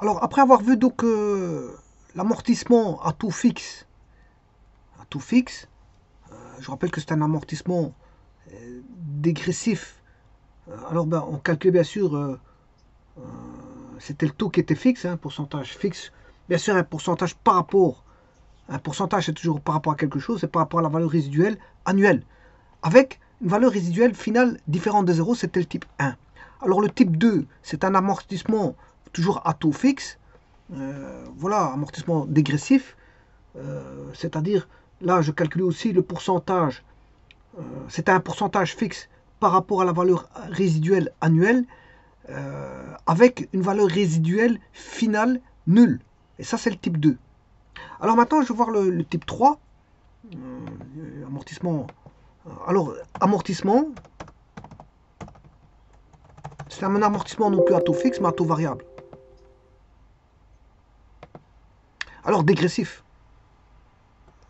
Alors, après avoir vu donc l'amortissement à taux fixe, je rappelle que c'est un amortissement dégressif. Alors, ben, on calcule bien sûr, c'était le taux qui était fixe, un pourcentage fixe. Bien sûr, un pourcentage par rapport, un pourcentage c'est toujours par rapport à quelque chose, c'est par rapport à la valeur résiduelle annuelle. Avec une valeur résiduelle finale différente de zéro, c'était le type 1. Alors, le type 2, c'est un amortissement toujours à taux fixe. Voilà, amortissement dégressif, c'est-à-dire, là, je calculais aussi le pourcentage, c'était un pourcentage fixe par rapport à la valeur résiduelle annuelle, avec une valeur résiduelle finale nulle. Et ça, c'est le type 2. Alors maintenant, je vais voir le type 3, amortissement. Alors, amortissement, c'est un amortissement non plus à taux fixe, mais à taux variable. Alors, dégressif.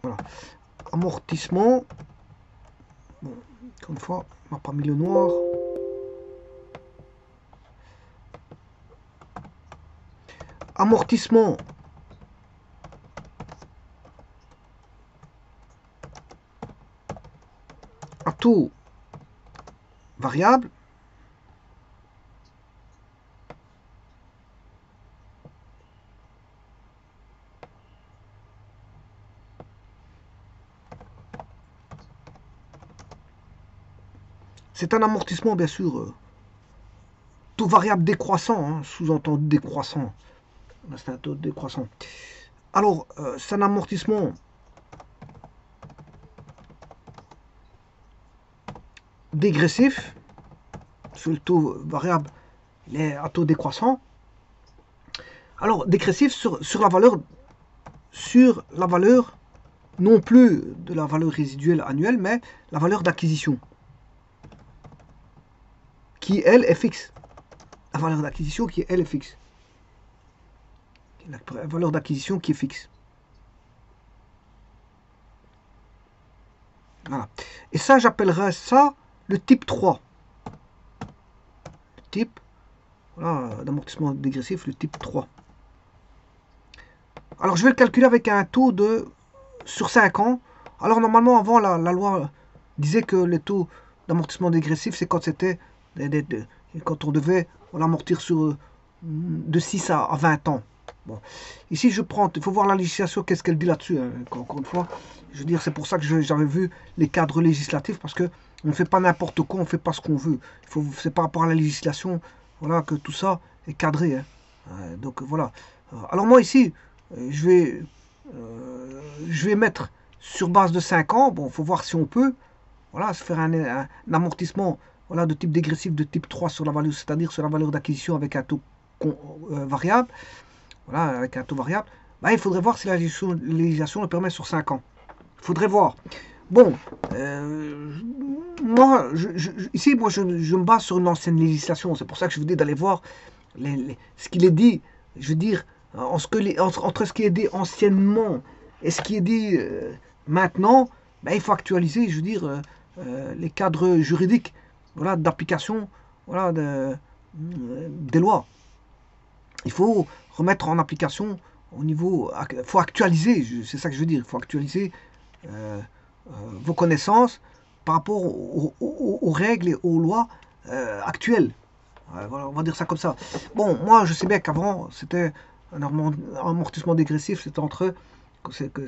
Voilà. Amortissement. Bon, encore une fois, on n'a pas mis le noir. Amortissement à taux variable. C'est un amortissement, bien sûr, taux variable décroissant, hein, sous-entendu décroissant. C'est un taux décroissant. Alors, c'est un amortissement dégressif, sur le taux variable il est à taux décroissant. Alors, dégressif sur la valeur, non plus de la valeur résiduelle annuelle, mais la valeur d'acquisition, qui, elle, est fixe. La valeur d'acquisition qui, elle, est fixe. La valeur d'acquisition qui est fixe. Voilà. Et ça, j'appellerais ça le type 3. Le type, voilà, d'amortissement dégressif, le type 3. Alors, je vais le calculer avec un taux de sur 5 ans. Alors, normalement, avant, la loi disait que les taux d'amortissement dégressif, c'est quand c'était quand on devait amortir sur de 6 à 20 ans. Bon. Ici, je prends, il faut voir la législation, qu'est-ce qu'elle dit là-dessus, hein. Encore une fois. Je veux dire, c'est pour ça que j'avais vu les cadres législatifs, parce que on ne fait pas n'importe quoi, on ne fait pas ce qu'on veut. C'est par rapport à la législation, voilà, que tout ça est cadré, hein. Donc voilà. Alors moi ici, je vais mettre sur base de 5 ans. Bon, il faut voir si on peut. Voilà, se faire un amortissement, voilà, de type dégressif de type 3 sur la valeur, c'est-à-dire sur la valeur d'acquisition avec un taux variable. Voilà, avec un taux variable. Bah, il faudrait voir si la législation le permet sur 5 ans. Il faudrait voir. Bon, moi, ici, moi, je me base sur une ancienne législation. C'est pour ça que je vous dis d'aller voir ce qu'il est dit. Je veux dire, entre ce qui est dit anciennement et ce qui est dit maintenant, ben, il faut actualiser, je veux dire, les cadres juridiques, voilà, d'application, voilà, des lois. Il faut remettre en application au niveau, il faut actualiser, c'est ça que je veux dire, il faut actualiser euh, vos connaissances par rapport aux règles et aux lois actuelles. Voilà, on va dire ça comme ça. Bon, moi, je sais bien qu'avant, c'était un amortissement dégressif,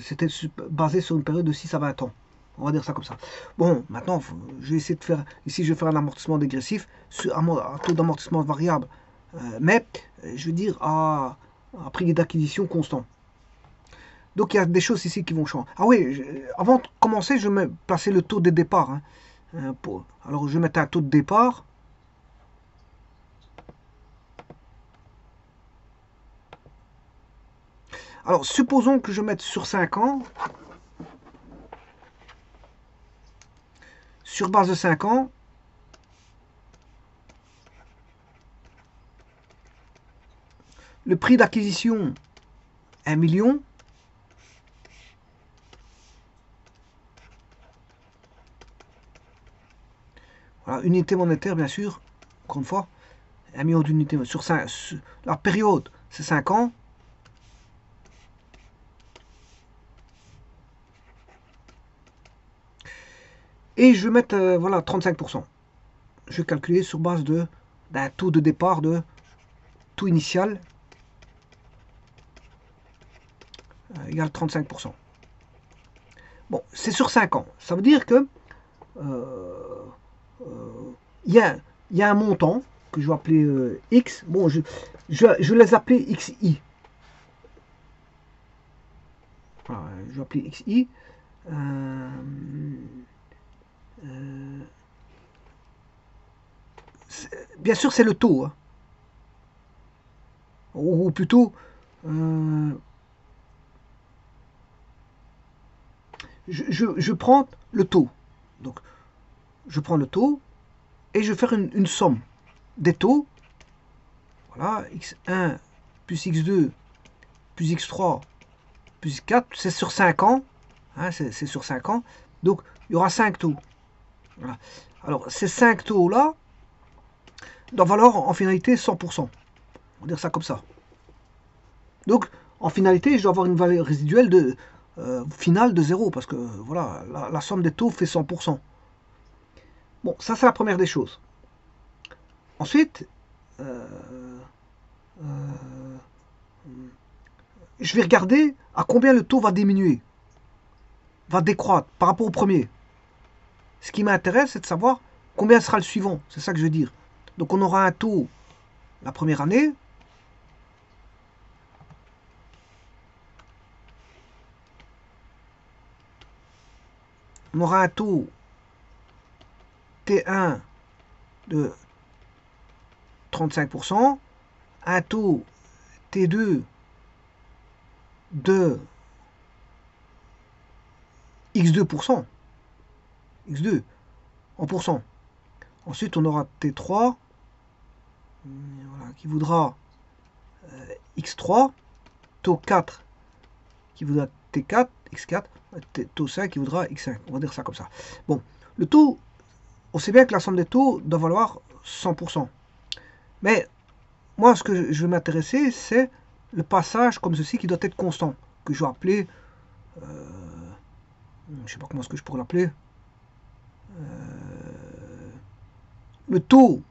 c'était basé sur une période de 6 à 20 ans. On va dire ça comme ça. Bon, maintenant, je vais essayer de faire, ici, je vais faire un amortissement dégressif, sur un taux d'amortissement variable, mais, je veux dire, à prix d'acquisition constant. Donc, il y a des choses ici qui vont changer. Ah oui, avant de commencer, je vais placer le taux de départ, hein. Alors, je vais mettre un taux de départ. Alors, supposons que je mette sur 5 ans, sur base de 5 ans, le prix d'acquisition 1 million, voilà, unité monétaire bien sûr, encore une fois, 1 million d'unités sur la période, c'est 5 ans. Et je vais mettre, voilà, 35%. Je vais calculer sur base d'un taux de départ de taux initial égale 35%. Bon, c'est sur 5 ans. Ça veut dire que il y a un montant que je vais appeler X. Bon, je vais les appeler XI. Voilà, je vais appeler XI. Bien sûr, c'est le taux. Hein. Ou plutôt, je prends le taux. Donc, je prends le taux et je vais faire une somme des taux. Voilà, x1 plus x2 plus x3 plus x4, c'est sur 5 ans. Hein, c'est sur 5 ans. Donc, il y aura 5 taux. Voilà. Alors, ces 5 taux-là doivent valoir en finalité 100%. On va dire ça comme ça. Donc, en finalité, je dois avoir une valeur résiduelle finale de 0, parce que voilà, la somme des taux fait 100%. Bon, ça c'est la première des choses. Ensuite, je vais regarder à combien le taux va diminuer, va décroître par rapport au premier. Ce qui m'intéresse, c'est de savoir combien sera le suivant. C'est ça que je veux dire. Donc on aura un taux la première année. On aura un taux T1 de 35%, un taux T2 de X2%, X2 en pourcent. Ensuite, on aura T3 voilà, qui voudra X3, taux 4 qui voudra T4, X4, taux 5 qui voudra X5. On va dire ça comme ça. Bon, le taux, on sait bien que la somme des taux doit valoir 100%. Mais moi, ce que je vais m'intéresser, c'est le passage comme ceci qui doit être constant, que je vais appeler, je ne sais pas comment est-ce que je pourrais l'appeler, le taux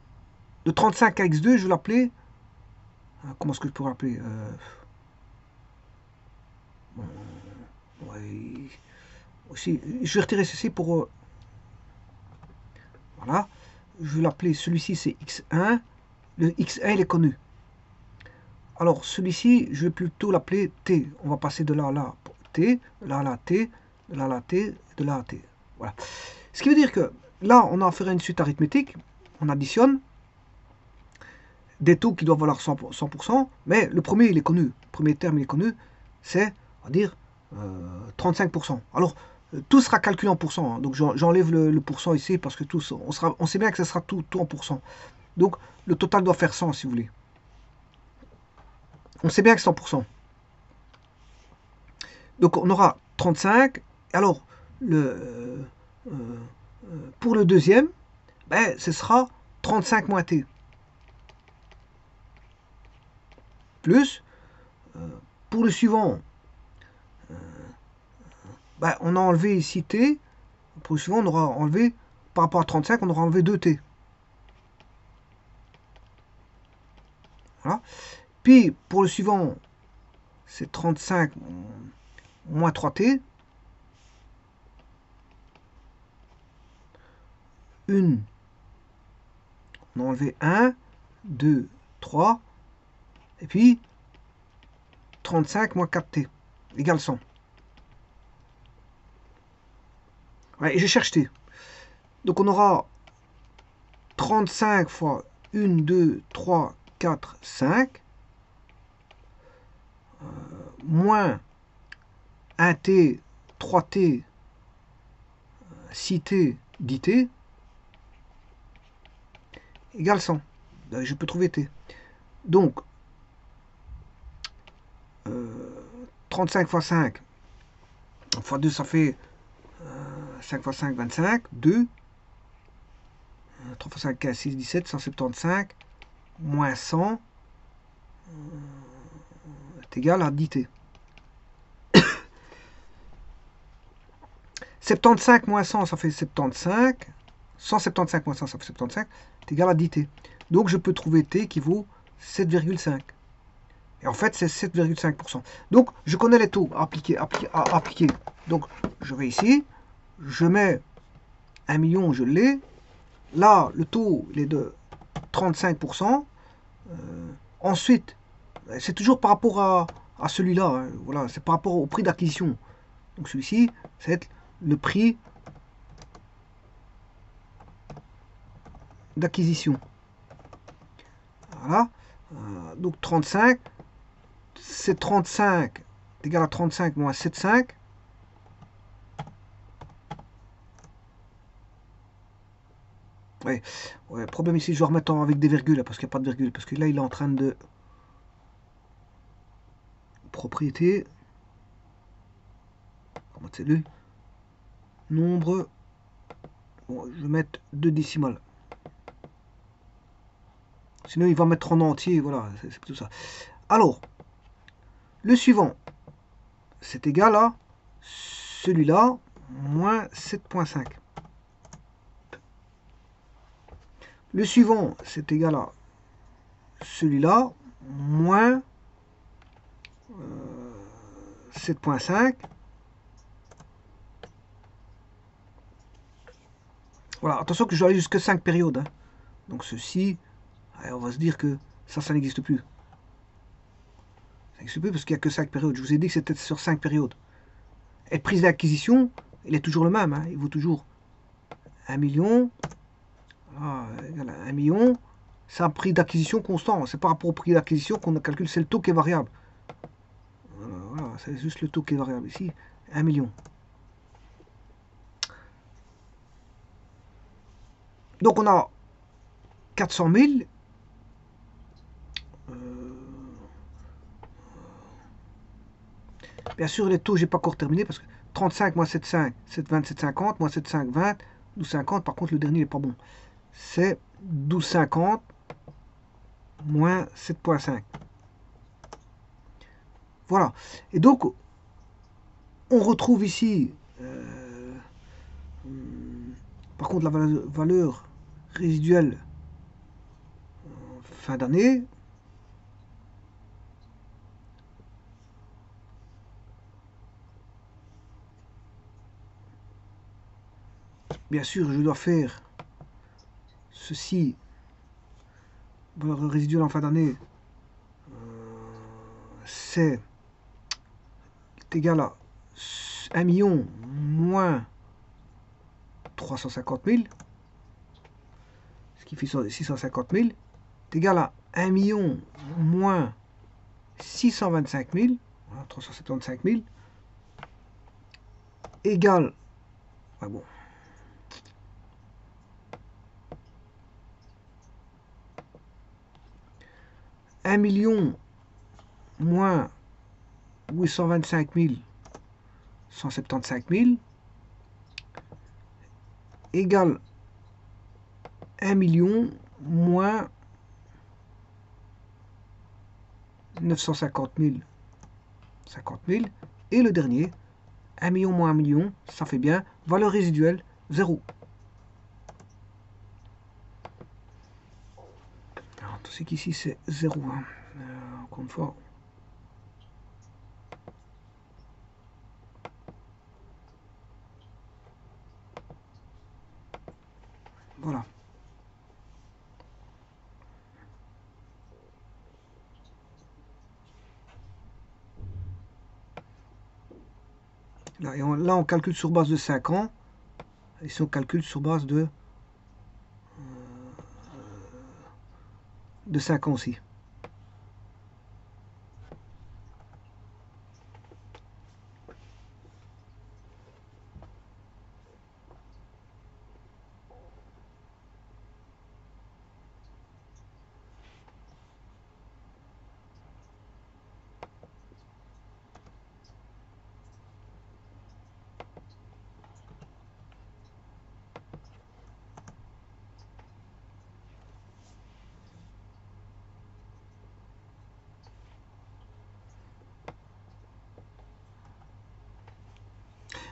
de 35 à x2, je vais l'appeler, comment est-ce que je pourrais l'appeler ouais, aussi, je vais retirer ceci pour, voilà, je vais l'appeler, celui-ci c'est x1, le x1 il est connu. Alors celui-ci, je vais plutôt l'appeler t, on va passer de là à là, t, de là à là t, de là à là t, de là à t, voilà. Ce qui veut dire que là, on a affaire à une suite arithmétique, on additionne des taux qui doivent valoir 100%, mais le premier, il est connu. Le premier terme, il est connu, c'est, on va dire, 35%. Alors, tout sera calculé en pourcent. Hein. Donc, j'enlève le pourcent ici parce que on sait bien que ce sera tout en pourcent. Donc, le total doit faire 100, si vous voulez. On sait bien que c'est 100%. Donc, on aura 35. Alors, pour le deuxième, ben, ce sera 35 moins t. Plus, pour le suivant, ben, on a enlevé ici t. Pour le suivant, on aura enlevé, par rapport à 35, on aura enlevé 2t. Voilà. Puis, pour le suivant, c'est 35 moins 3t. On a enlevé 1, 2, 3. Et puis, 35 moins 4t égale 100. Ouais, et je cherche t. Donc on aura 35 fois 1, 2, 3, 4, 5. Moins 1t, 3t, 6t, 10t. Égale 100. Je peux trouver t. Donc, 35 fois 5 fois 2, ça fait 5 fois 5, 25. 2. 3 fois 5, 15, 6, 17, 175. Moins 100. est égal à 10t. 75 moins 100, ça fait 75. 175 moins 100, ça fait 75. C'est égal à 10t. Donc je peux trouver t qui vaut 7,5. Et en fait, c'est 7,5%. Donc, je connais les taux à appliquer. Donc, je vais ici, je mets 1 million, je l'ai. Là, le taux, il est de 35%. Ensuite, c'est toujours par rapport à celui-là. Hein. Voilà, c'est par rapport au prix d'acquisition. Donc, celui-ci, c'est le prix d'acquisition. Voilà. Donc, 35. C'est 35 égal à 35 moins 7,5. Ouais, le problème ici, je dois remettre avec des virgules, parce qu'il n'y a pas de virgule, parce que là, il est en train de... Propriété. Comment c'est lui? Nombre. Bon, je vais mettre 2 décimales. Sinon, il va mettre en entier, voilà, c'est plutôt ça. Alors, le suivant, c'est égal à celui-là, moins 7,5. Le suivant, c'est égal à celui-là, moins 7,5. Voilà, attention que je dois aller jusqu'à 5 périodes. Hein. Donc ceci, on va se dire que ça n'existe plus. Ça n'existe plus parce qu'il n'y a que 5 périodes. Je vous ai dit que c'était sur 5 périodes. Et le prix d'acquisition, il est toujours le même. Hein. Il vaut toujours 1 million. Voilà, égal à 1 million. C'est un prix d'acquisition constant. C'est par rapport au prix d'acquisition qu'on calcule. C'est le taux qui est variable. Voilà, c'est juste le taux qui est variable ici. 1 million. Donc on a 400 000. Bien sûr, les taux, j'ai pas encore terminé parce que 35 moins 7,5, 7,20, 7,50, moins 7,5, 20, 12,50. Par contre, le dernier n'est pas bon. C'est 12,50 moins 7,5. Voilà. Et donc, on retrouve ici, par contre, la valeur résiduelle fin d'année. Bien sûr, je dois faire ceci, valeur résiduelle en fin d'année, c'est égal à 1 million moins 350 000, ce qui fait 650 000, est égal à 1 million moins 625 000, voilà, 375 000, égale, ah bon, 1 million moins 825 175 000 égale 1 million moins 950 000 50 000 et le dernier 1 million moins 1 million, ça fait bien valeur résiduelle 0. Alors, tout ce qu'ici c'est 0. Hein. Encore une fois. Voilà. Là, là, on calcule sur base de 5 ans. Ici, on calcule sur base de 5 ans aussi.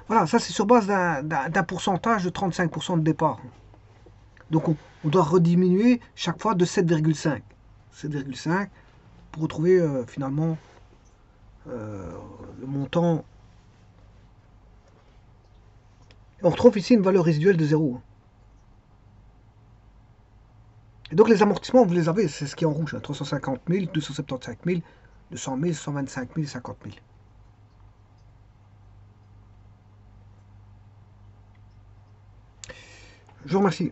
Voilà, ça c'est sur base d'un pourcentage de 35% de départ. Donc on doit rediminuer chaque fois de 7,5. 7,5 pour retrouver finalement le montant. On retrouve ici une valeur résiduelle de 0. Et donc les amortissements, vous les avez, c'est ce qui est en rouge, hein, 350 000, 275 000, 200 000, 125 000, 50 000. Je vous remercie.